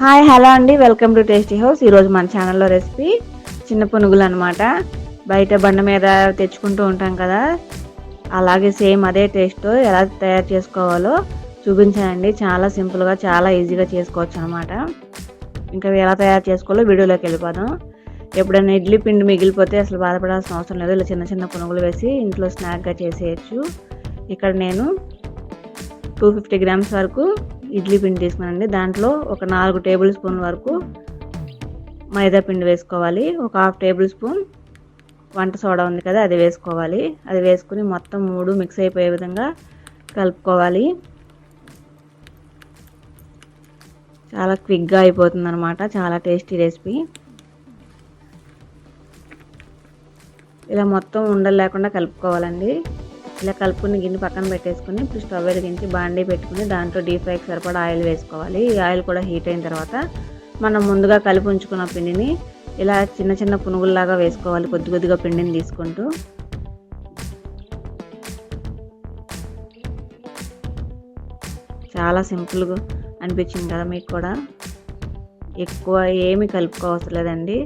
Hi hello అండి, welcome to tasty house. ఈరోజు మన ఛానల్లో రెసిపీ చిన్న పునుగులు అనమాట. బయట బండ మీద తెచ్చుకుంటూ ఉంటాం కదా, అలాగే సేమ్ అదే టేస్ట్ ఎలా తయారు చేసుకోవాలో చూపించానండి. చాలా సింపుల్గా చాలా ఈజీగా చేసుకోవచ్చు అనమాట. ఇంకా ఎలా తయారు చేసుకోవాలో వీడియోలోకి వెళ్ళిపోదాం. ఎప్పుడైనా ఇడ్లీ పిండి మిగిలిపోతే అసలు బాధపడాల్సిన అవసరం లేదు. ఇలా చిన్న చిన్న పునుగులు వేసి ఇంట్లో స్నాక్గా చేసేయచ్చు. ఇక్కడ నేను 250 గ్రామ్స్ వరకు ఇడ్లీ పిండి తీసుకున్నానండి. దాంట్లో ఒక 4 టేబుల్ స్పూన్ వరకు మైదా పిండి వేసుకోవాలి. ఒక 1/2 టేబుల్ స్పూన్ వంట సోడా ఉంది కదా, అది వేసుకోవాలి. అది వేసుకుని మొత్తం 3 మిక్స్ అయిపోయే విధంగా కలుపుకోవాలి. చాలా క్విక్గా అయిపోతుంది అనమాట. చాలా టేస్టీ రెసిపీ. ఇలా మొత్తం ఉండలు లేకుండా కలుపుకోవాలండి. ఇలా కలుపుకుని గిన్నె పక్కన పెట్టేసుకుని ఇప్పుడు స్టవ్ వెలిగించి బాండీ పెట్టుకుని దాంట్లో డీప్ ఫ్రైకి సరిపడా ఆయిల్ వేసుకోవాలి. ఈ ఆయిల్ కూడా హీట్ అయిన తర్వాత మనం ముందుగా కలిపి ఉంచుకున్న పిండిని ఇలా చిన్న చిన్న పునుగుల్లాగా వేసుకోవాలి, కొద్ది కొద్దిగా పిండిని తీసుకుంటూ. చాలా సింపుల్గా అనిపించింది కదా మీకు కూడా. ఎక్కువ ఏమి కలుపుకోవసరం లేదండి.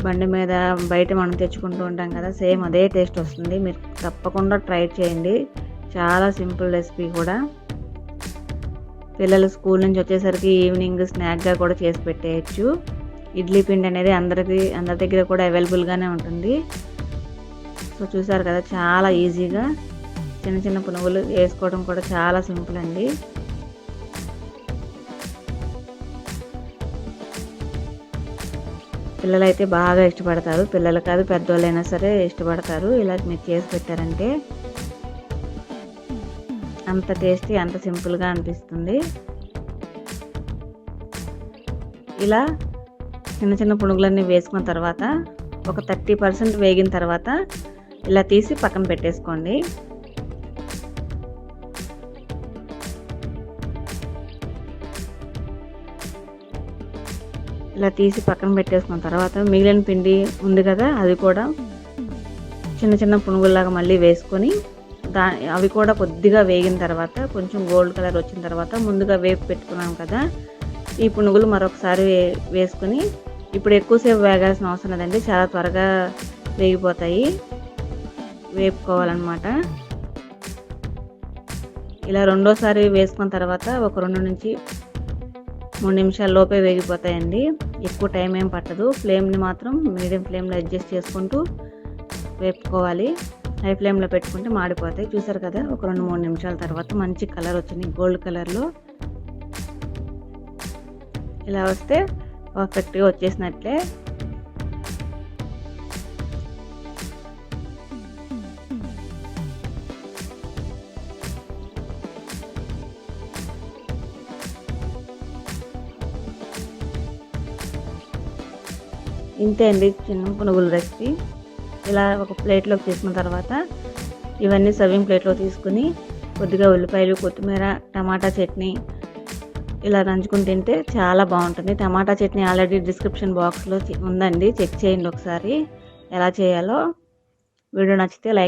బండి మీద బయట మనం తెచ్చుకుంటూ ఉంటాం కదా, సేమ్ అదే టేస్ట్ వస్తుంది. మీరు తప్పకుండా ట్రై చేయండి. చాలా సింపుల్ రెసిపీ కూడా. పిల్లలు స్కూల్ నుంచి వచ్చేసరికి ఈవినింగ్ స్నాక్గా కూడా చేసి పెట్టేయచ్చు. ఇడ్లీ పిండి అనేది అందరి దగ్గర కూడా అవైలబుల్గానే ఉంటుంది. సో చూసారు కదా, చాలా ఈజీగా చిన్న చిన్న పునుగులు వేసుకోవడం కూడా చాలా సింపుల్ అండి. పిల్లలు అయితే బాగా ఇష్టపడతారు. పిల్లలు కాదు పెద్దోళ్ళైనా సరే ఇష్టపడతారు. ఇలా మీరు చేసి పెట్టారంటే అంత టేస్టీ, అంత సింపుల్గా అనిపిస్తుంది. ఇలా చిన్న చిన్న పునుగులన్నీ వేసుకున్న తర్వాత ఒక 30% వేగిన తర్వాత ఇలా తీసి పక్కన పెట్టేసుకోండి. ఇలా తీసి పక్కన పెట్టేసుకున్న తర్వాత మిగిలిన పిండి ఉంది కదా, అది కూడా చిన్న చిన్న పునుగుల్లాగా మళ్ళీ వేసుకొని అవి కూడా కొద్దిగా వేగిన తర్వాత కొంచెం గోల్డ్ కలర్ వచ్చిన తర్వాత ముందుగా వేపు పెట్టుకున్నాం కదా, ఈ పునుగులు మరొకసారి వేసుకొని ఇప్పుడు ఎక్కువసేపు వేగాల్సిన అవసరం లేదండి. చాలా త్వరగా వేగిపోతాయి. వేపుకోవాలన్నమాట. ఇలా రెండోసారి వేసుకున్న తర్వాత ఒక 2 నుంచి 3 నిమిషాల లోపే వేగిపోతాయండి. ఎక్కువ టైం ఏం పట్టదు. ఫ్లేమ్ని మాత్రం మీడియం ఫ్లేమ్లో అడ్జస్ట్ చేసుకుంటూ వేపుకోవాలి. హై ఫ్లేమ్లో పెట్టుకుంటే మాడిపోతాయి. చూసారు కదా, ఒక 2-3 నిమిషాల తర్వాత మంచి కలర్ వచ్చింది, గోల్డ్ కలర్లో. ఇలా వస్తే పర్ఫెక్ట్గా వచ్చేసినట్లే. ఇంతే అండి చిన్న పునుగుల రెసిపీ. ఇలా ఒక ప్లేట్లోకి తీసుకున్న తర్వాత ఇవన్నీ సర్వింగ్ ప్లేట్లో తీసుకుని కొద్దిగా ఉల్లిపాయలు, కొత్తిమీర, టమాటా చట్నీ ఇలా నంచుకుని తింటే చాలా బాగుంటుంది. టమాటా చట్నీ ఆల్రెడీ డిస్క్రిప్షన్ బాక్స్లో ఉందండి, చెక్ చేయండి ఒకసారి ఎలా చేయాలో. వీడియో నచ్చితే లైక్